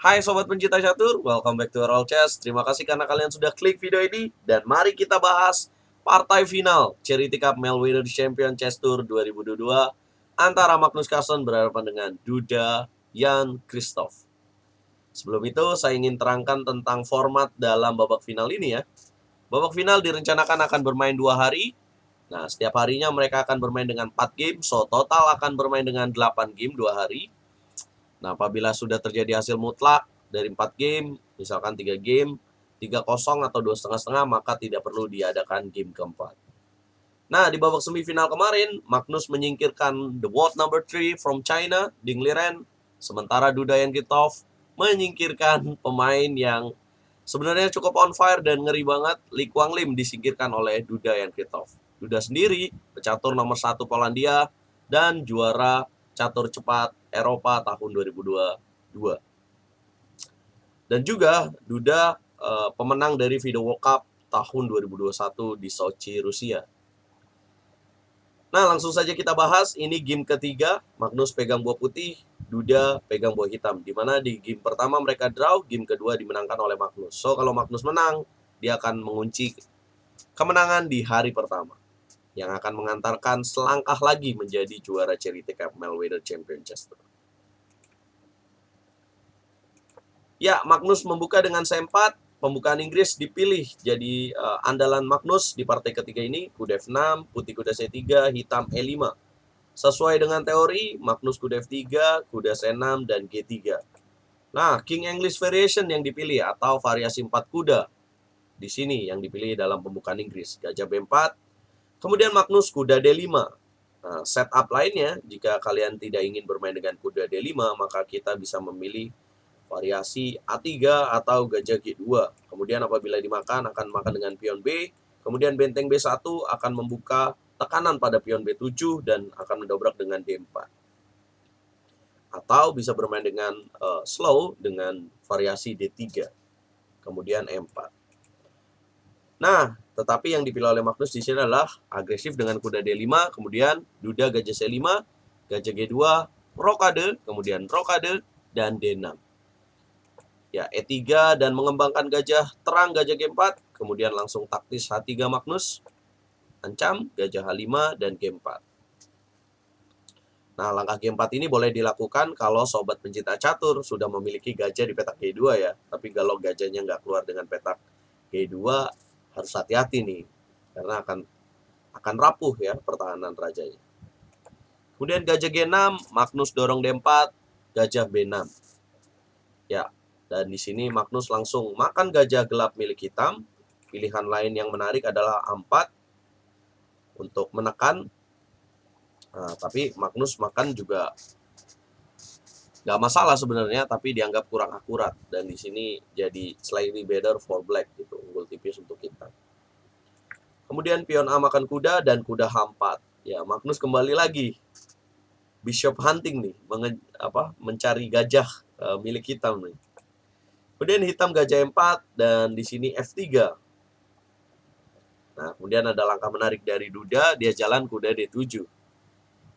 Hai Sobat Pencinta Catur, welcome back to Roll Chess. Terima kasih karena kalian sudah klik video ini. Dan mari kita bahas partai final Charity Cup Meltwater Champion Chess Tour 2022 antara Magnus Carlsen berhadapan dengan Duda Jan Christoph. Sebelum itu, saya ingin terangkan tentang format dalam babak final ini ya. Babak final direncanakan akan bermain 2 hari. Nah, setiap harinya mereka akan bermain dengan 4 game, so total akan bermain dengan 8 game 2 hari. Nah, apabila sudah terjadi hasil mutlak dari 4 game, misalkan 3 game, 3-0 atau 2,5-5, maka tidak perlu diadakan game keempat. Nah, di babak semifinal kemarin, Magnus menyingkirkan the world number 3 from China, Ding Liren, sementara Duda Jan Christoph menyingkirkan pemain yang sebenarnya cukup on fire dan ngeri banget. Li Kuang-lim disingkirkan oleh Duda Jan Christoph. Duda sendiri, pecatur nomor 1 Polandia dan juara catur cepat Eropa tahun 2022. Dan juga Duda pemenang dari FIDE World Cup tahun 2021 di Sochi, Rusia. Nah, langsung saja kita bahas. Ini game ketiga, Magnus pegang buah putih, Duda pegang buah hitam. Dimana di game pertama mereka draw, game kedua dimenangkan oleh Magnus. So, kalau Magnus menang, dia akan mengunci kemenangan di hari pertama, yang akan mengantarkan selangkah lagi menjadi juara Charity Cup Meltwater Champion Chess Tour. Ya, Magnus membuka dengan C4. Pembukaan Inggris dipilih jadi andalan Magnus di partai ketiga ini. Kuda F6, putih kuda C3, hitam E5. Sesuai dengan teori, Magnus kuda F3, kuda C6, dan G3. Nah, King English Variation yang dipilih atau variasi 4 kuda. Di sini yang dipilih dalam pembukaan Inggris. Gajah B4, kemudian Magnus kuda D5. Nah, setup lainnya, jika kalian tidak ingin bermain dengan kuda D5, maka kita bisa memilih variasi A3 atau gajah G2. Kemudian apabila dimakan, akan makan dengan pion B. Kemudian benteng B1 akan membuka tekanan pada pion B7 dan akan mendobrak dengan D4. Atau bisa bermain dengan slow dengan variasi D3. Kemudian E4. Nah, tetapi yang dipilih oleh Magnus di sini adalah agresif dengan kuda D5, kemudian Duda gajah C5, gajah G2, rokade, kemudian rokade, dan D6. Ya, E3 dan mengembangkan gajah terang gajah G4, kemudian langsung taktis H3 Magnus, ancam gajah H5 dan G4. Nah, langkah G4 ini boleh dilakukan kalau sobat pencinta catur sudah memiliki gajah di petak G2 ya. Tapi kalau gajahnya nggak keluar dengan petak G2, harus hati-hati nih, karena akan rapuh ya pertahanan rajanya. Kemudian gajah G6, Magnus dorong D4, gajah B6. Ya, dan di sini Magnus langsung makan gajah gelap milik hitam. Pilihan lain yang menarik adalah A4 untuk menekan. Nah, tapi Magnus makan juga nggak masalah sebenarnya, tapi dianggap kurang akurat. Dan di sini jadi slightly better for black gitu, unggul tipis untuk hitam. Kemudian pion A makan kuda dan kuda H4. Ya, Magnus kembali lagi bishop hunting nih, mencari gajah milik hitam nih. Kemudian hitam gajah E4 dan di sini F3. Nah, kemudian ada langkah menarik dari Duda, dia jalan kuda D7.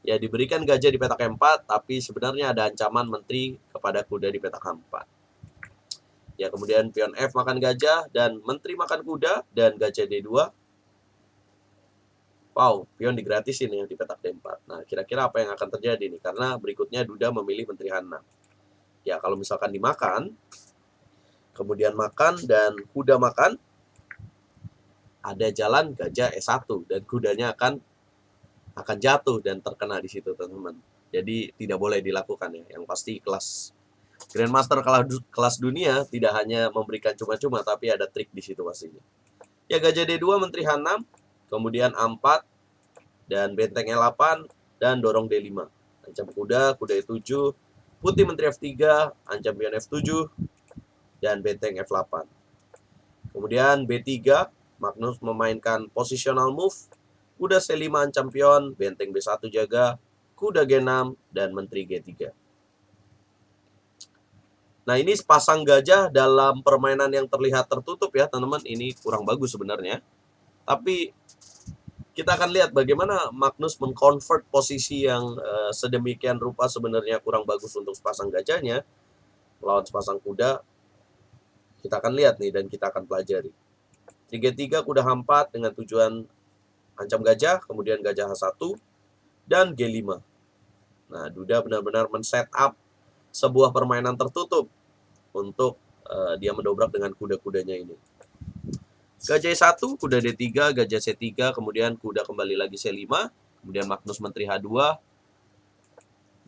Ya, diberikan gajah di petak E4, tapi sebenarnya ada ancaman menteri kepada kuda di petak H4. Ya, kemudian pion F makan gajah dan menteri makan kuda dan gajah D2. Wow, pion digratisin ya di petak D4. Nah, kira-kira apa yang akan terjadi nih? Karena berikutnya Duda memilih menteri H6. Ya, kalau misalkan dimakan, kemudian makan dan kuda makan, ada jalan gajah E1 dan kudanya akan jatuh dan terkena di situ, teman-teman. Jadi tidak boleh dilakukan ya. Yang pasti kelas Grandmaster kelas dunia tidak hanya memberikan cuma-cuma, tapi ada trik di situ pastinya. Ya, gajah D2 menteri H6, kemudian A4 dan benteng E8 dan dorong D5. Ancam kuda, kuda E7, putih menteri F3, ancam pion F7 dan benteng F8. Kemudian B3, Magnus memainkan positional move, kuda C5 ancam pion, benteng B1 jaga, kuda G6 dan menteri G3. Nah, ini pasang gajah dalam permainan yang terlihat tertutup ya, teman-teman. Ini kurang bagus sebenarnya. Tapi kita akan lihat bagaimana Magnus mengconvert posisi yang sedemikian rupa sebenarnya kurang bagus untuk sepasang gajahnya melawan sepasang kuda. Kita akan lihat nih dan kita akan pelajari. 3-3 kuda H4 dengan tujuan ancam gajah, kemudian gajah H1 dan G5. Nah, Duda benar-benar men-set up sebuah permainan tertutup untuk dia mendobrak dengan kuda-kudanya ini. Gajah E1, kuda D3, gajah C3, kemudian kuda kembali lagi C5, kemudian Magnus menteri H2,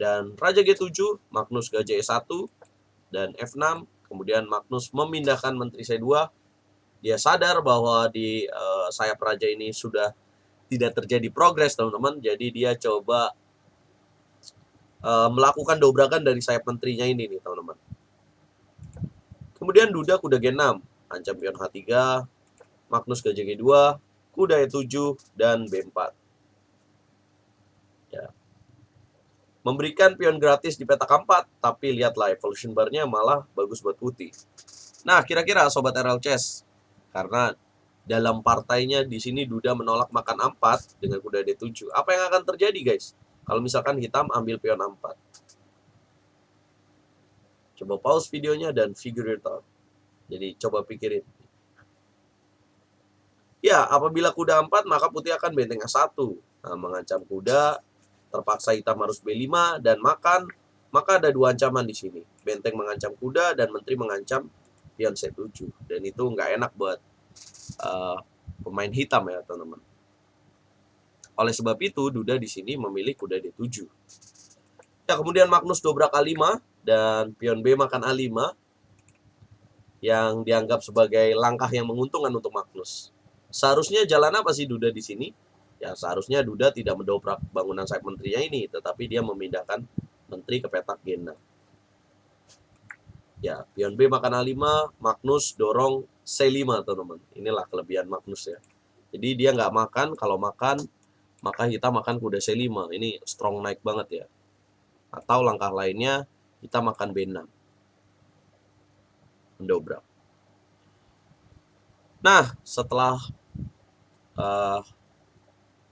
dan Raja G7, Magnus gajah E1, dan F6, kemudian Magnus memindahkan menteri C2. Dia sadar bahwa di sayap raja ini sudah tidak terjadi progres, teman-teman. Jadi dia coba melakukan dobrakan dari sayap menterinya ini nih, teman-teman. Kemudian Duda kuda G6, ancam pion H3, Magnus gajah G2, kuda E7, dan B4. Ya. Memberikan pion gratis di petak 4, tapi lihatlah evolution bar-nya malah bagus buat putih. Nah, kira-kira Sobat RL Chess, karena dalam partainya di sini Duda menolak makan A4 dengan kuda D7. Apa yang akan terjadi, guys? Kalau misalkan hitam ambil pion A4. Coba pause videonya dan figure it out. Jadi coba pikirin. Ya, apabila kuda 4 maka putih akan benteng A1. Nah, mengancam kuda, terpaksa hitam harus B5 dan makan. Maka ada dua ancaman di sini. Benteng mengancam kuda dan menteri mengancam pion C7. Dan itu nggak enak buat pemain hitam ya, teman-teman. Oleh sebab itu, Duda di sini memilih kuda D7. Ya, kemudian Magnus dobrak A5 dan pion B makan A5 yang dianggap sebagai langkah yang menguntungkan untuk Magnus. Seharusnya jalan apa sih Duda di sini? Ya, seharusnya Duda tidak mendobrak bangunan sayap menterinya ini, tetapi dia memindahkan menteri ke petak G6. Ya, pion B makan A5, Magnus dorong C5, teman-teman. Inilah kelebihan Magnus ya. Jadi dia nggak makan, kalau makan, maka hitam makan kuda C5. Ini strong naik banget ya. Atau langkah lainnya, kita makan B6. Mendobrak. Nah, setelah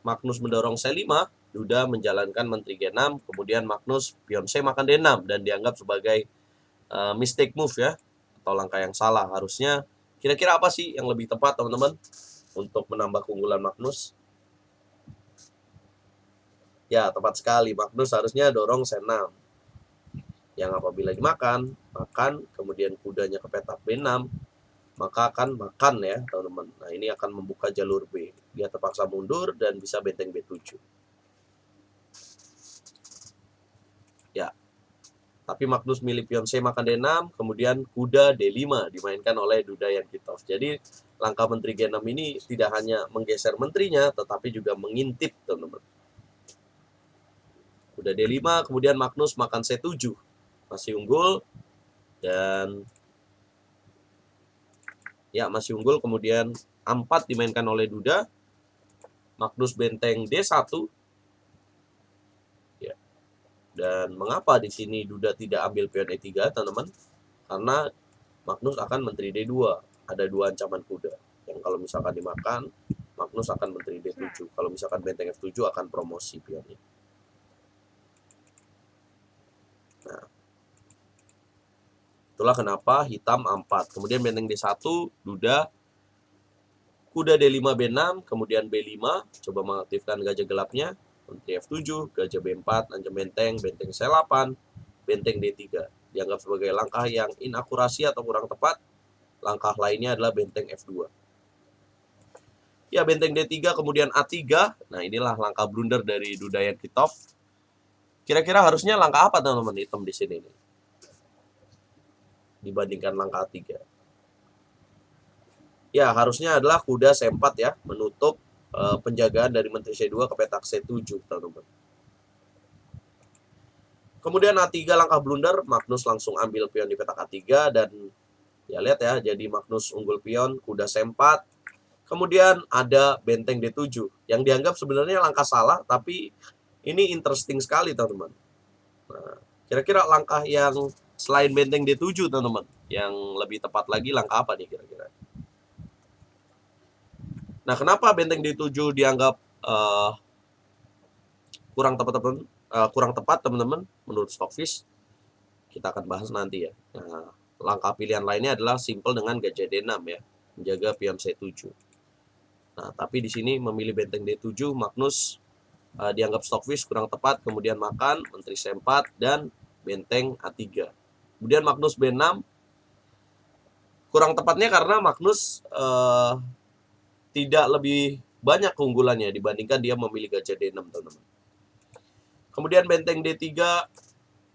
Magnus mendorong C5, Duda menjalankan menteri G6, kemudian Magnus pion C makan D6 dan dianggap sebagai mistake move ya, atau langkah yang salah. Harusnya kira-kira apa sih yang lebih tepat, teman-teman, untuk menambah keunggulan Magnus? Ya, tepat sekali. Magnus harusnya dorong C6. Yang apabila dimakan, kemudian kudanya ke petak B6, maka akan makan ya, teman-teman. Nah, ini akan membuka jalur B. Dia terpaksa mundur dan bisa benteng B7. Ya. Tapi Magnus milih pion C makan D6, kemudian kuda D5 dimainkan oleh Duda Yankitov. Jadi langkah menteri G6 ini tidak hanya menggeser menterinya, tetapi juga mengintip, teman-teman. Kuda D5, kemudian Magnus makan C7. Masih unggul, dan ya masih unggul, kemudian A4 dimainkan oleh Duda. Magnus benteng D1. Ya. Dan mengapa di sini Duda tidak ambil pion E3, teman-teman? Karena Magnus akan menteri D2. Ada dua ancaman kuda. Yang kalau misalkan dimakan, Magnus akan menteri D7. Kalau misalkan benteng F7 akan promosi pionnya. Nah, itulah kenapa hitam A4. Kemudian benteng D1, Duda, kuda D5 B6, kemudian B5, coba mengaktifkan gajah gelapnya, menteri F7, gajah B4, ancam benteng C8, benteng D3. Dianggap sebagai langkah yang inakurasi atau kurang tepat. Langkah lainnya adalah benteng F2. Ya, benteng D3, kemudian A3. Nah, inilah langkah blunder dari Duda Yankitov. Kira-kira harusnya langkah apa, teman-teman, hitam di sini nih, dibandingkan langkah A3? Ya, harusnya adalah kuda C4 ya, menutup penjagaan dari menteri C2 ke petak C7, teman-teman. Kemudian A3 langkah blunder, Magnus langsung ambil pion di petak A3 dan ya lihat ya, jadi Magnus unggul pion, kuda C4. Kemudian ada benteng D7 yang dianggap sebenarnya langkah salah, tapi ini interesting sekali, teman-teman. Nah, kira-kira langkah yang selain benteng D7, teman-teman, yang lebih tepat lagi langkah apa nih kira-kira? Nah, kenapa benteng D7 dianggap kurang tepat, teman-teman, menurut Stockfish? kita akan bahas nanti ya. Nah, langkah pilihan lainnya adalah simple dengan gajah D6 ya, menjaga pion C7. Nah, tapi di sini memilih benteng D7, Magnus dianggap stockfish kurang tepat, kemudian makan menteri C4 dan benteng A3. Kemudian Magnus B6 kurang tepatnya karena Magnus tidak lebih banyak keunggulannya dibandingkan dia memilih gajah D6, teman-teman. Kemudian benteng D3,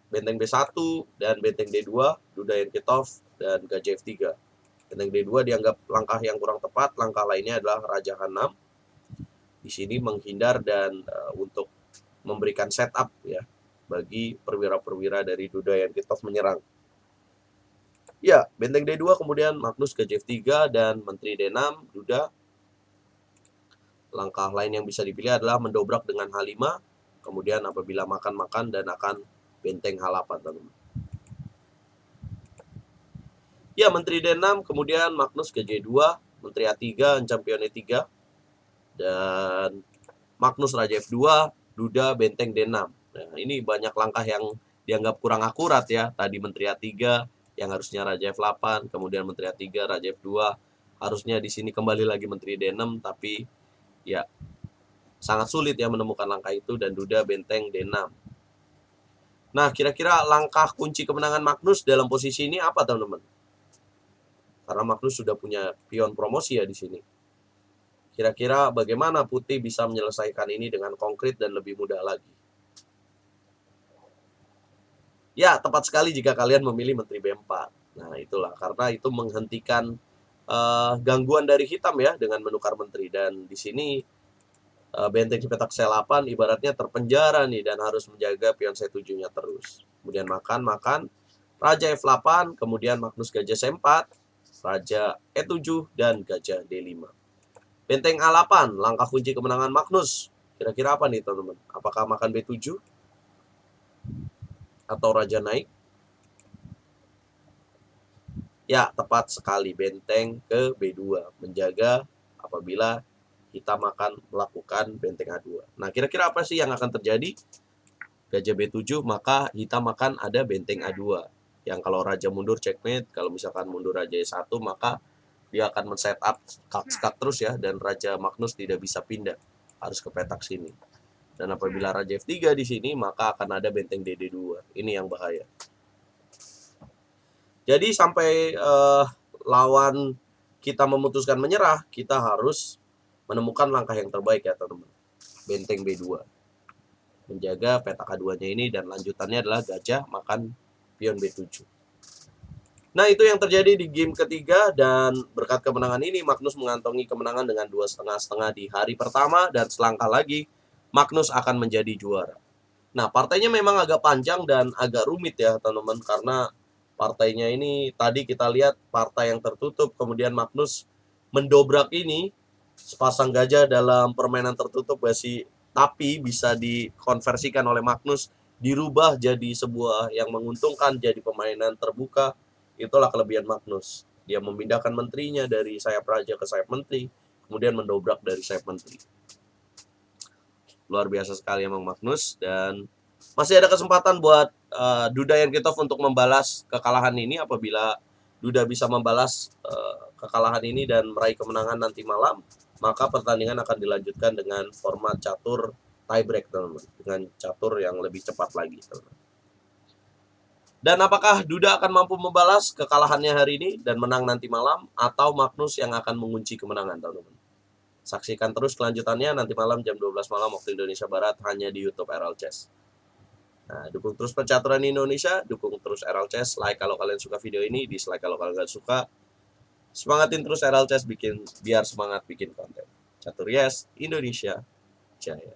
benteng B1 dan benteng D2, Duda Yenkitov dan gajah F3. Benteng D2 dianggap langkah yang kurang tepat, langkah lainnya adalah raja H6. Di sini menghindar dan untuk memberikan setup ya bagi perwira-perwira dari Duda Yenkitov menyerang. Ya, benteng D2 kemudian Magnus gajah F3 dan menteri D6 Duda. Langkah lain yang bisa dipilih adalah mendobrak dengan H5, kemudian apabila makan dan akan benteng H8, teman-teman. Ya, menteri D6, kemudian Magnus gajah 2, menteri A3, ancam pion E3, dan Magnus raja F2, Duda benteng D6. Nah, ini banyak langkah yang dianggap kurang akurat ya. Tadi menteri A3 yang harusnya raja F8, kemudian menteri A3, raja F2. Harusnya di sini kembali lagi menteri D6, tapi ya sangat sulit ya menemukan langkah itu, dan Duda benteng D6. Nah, kira-kira langkah kunci kemenangan Magnus dalam posisi ini apa, teman-teman? Karena Magnus sudah punya pion promosi ya di sini. Kira-kira bagaimana Putih bisa menyelesaikan ini dengan konkret dan lebih mudah lagi? Ya, tepat sekali jika kalian memilih menteri B4. Nah, itulah karena itu menghentikan gangguan dari hitam ya dengan menukar menteri, dan di sini benteng di petak C8 ibaratnya terpenjara nih dan harus menjaga pion C7-nya terus. Kemudian makan, raja F8, kemudian Magnus gajah C4, raja E7 dan gajah D5. Benteng A8, langkah kunci kemenangan Magnus. Kira-kira apa nih, teman-teman? Apakah makan B7 atau raja naik? Ya, tepat sekali, benteng ke B2, menjaga apabila hitam akan melakukan benteng A2. Nah, kira-kira apa sih yang akan terjadi? Gajah B7, maka hitam akan ada benteng A2. Yang kalau raja mundur checkmate, kalau misalkan mundur raja E1, maka dia akan men-setup skak terus ya, dan raja Magnus tidak bisa pindah, harus ke petak sini. Dan apabila raja F3 di sini, maka akan ada benteng DD2. Ini yang bahaya. Jadi sampai lawan kita memutuskan menyerah, kita harus menemukan langkah yang terbaik ya, teman-teman. Benteng B2. Menjaga petak A2-nya ini, dan lanjutannya adalah gajah makan pion B7. Nah, itu yang terjadi di game ketiga, dan berkat kemenangan ini Magnus mengantongi kemenangan dengan 2,5-1/2 di hari pertama, dan selangkah lagi Magnus akan menjadi juara. Nah, partainya memang agak panjang dan agak rumit ya, teman-teman, karena partainya ini tadi kita lihat partai yang tertutup, kemudian Magnus mendobrak ini sepasang gajah dalam permainan tertutup masih, tapi bisa dikonversikan oleh Magnus, dirubah jadi sebuah yang menguntungkan, jadi permainan terbuka. Itulah kelebihan Magnus. Dia memindahkan menterinya dari sayap raja ke sayap menteri, kemudian mendobrak dari sayap menteri. Luar biasa sekali emang Magnus, dan masih ada kesempatan buat Duda Yenkitov untuk membalas kekalahan ini. Apabila Duda bisa membalas kekalahan ini dan meraih kemenangan nanti malam, maka pertandingan akan dilanjutkan dengan format catur tiebreak, teman-teman, dengan catur yang lebih cepat lagi, teman-teman. Dan apakah Duda akan mampu membalas kekalahannya hari ini dan menang nanti malam, atau Magnus yang akan mengunci kemenangan, teman-teman? Saksikan terus kelanjutannya nanti malam jam 12 malam waktu Indonesia Barat, hanya di YouTube RL Chess. Nah, dukung terus percaturan Indonesia, dukung terus RL Chess, like kalau kalian suka video ini, dislike kalau kalian nggak suka. Semangatin terus RL Chess biar semangat bikin konten. Catur yes, Indonesia Jaya.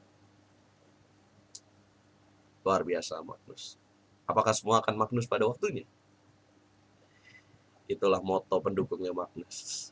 Luar biasa Magnus. Apakah semua akan Magnus pada waktunya? Itulah moto pendukungnya Magnus.